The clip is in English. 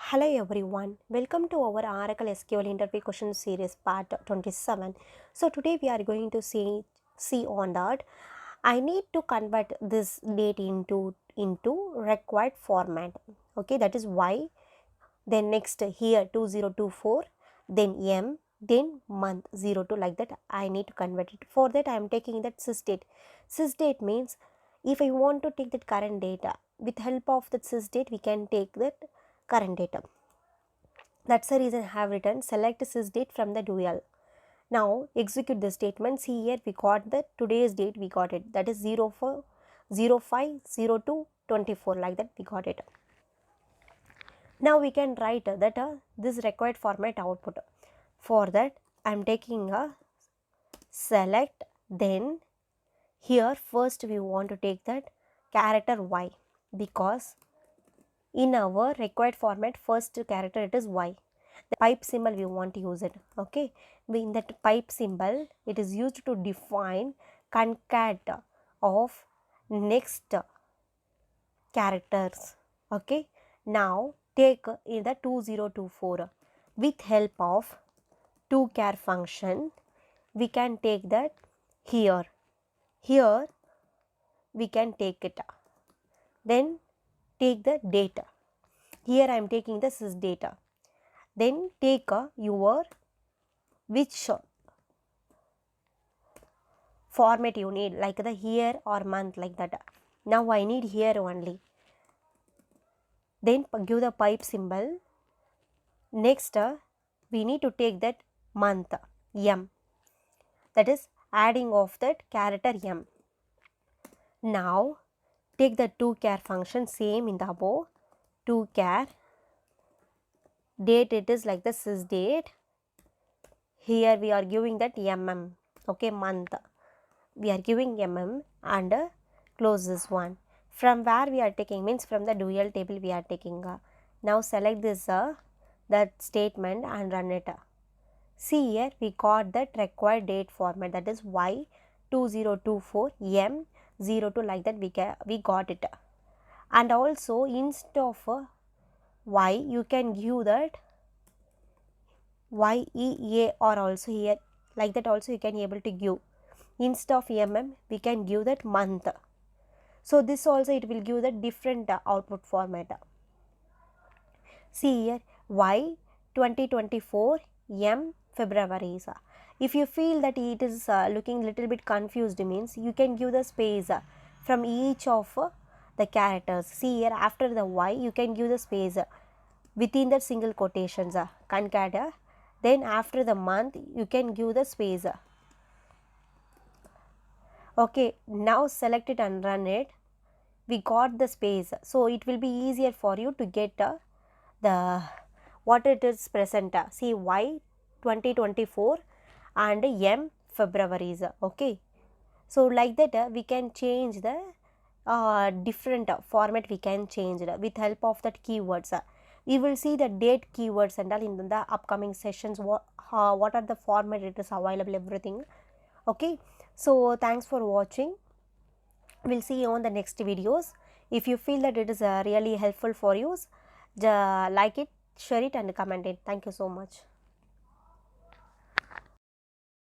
Hello everyone, welcome to our Oracle SQL interview question series part 27. So today we are going to see on that I need to convert this date into required format. Okay, that is Y. Then next here 2024, then M, then month 02, like that I need to convert it. For that I am taking that sysdate. Sysdate means if I want to take that current data, with help of that sysdate we can take that current data. That's the reason I have written select sysdate from the dual. Now execute the statement. See here we got the today's date, we got it, that is 05/02/24, like that we got it. Now we can write that this required format output. For that I am taking a select, then here first we want to take that character Y, because in our required format first character it is Y. The pipe symbol we want to use it. Okay, in that pipe symbol it is used to define concat of next characters. Okay, now take in the 2024 with help of toChar function we can take that here we can take it, then take the data. Here I am taking the sysdata. Then take your which format you need, like the year or month, like that. Now I need here only. Then give the pipe symbol. Next we need to take that month M, that is adding of that character M. Now take the toChar function, same in the above, toChar date, it is like the sysdate. Here we are giving that okay, month we are giving and close this one. From where we are taking means from the dual table we are taking. Now select this that statement and run it. See here we got that required date format, that is Y2024M02, like that we got it. And also instead of Y you can give that YEA, or also here like that also you can able to give. Instead of we can give that month. So this also it will give the different output format. See here Y2024M February. If you feel that it is looking little bit confused, means you can give the space from each of the characters. See here after the Y you can give the space within the single quotations concat. Then after the month you can give the space. Okay, now select it and run it. We got the space, so it will be easier for you to get the what it is present. See Y2024 and M February. Okay, so like that we can change the different format we can change with help of that keywords. We will see the date keywords and all in the upcoming sessions, what are the format it is available, everything. Okay, so thanks for watching. We'll see you on the next videos. If you feel that it is really helpful for you, like it, share it and comment it. Thank you so much.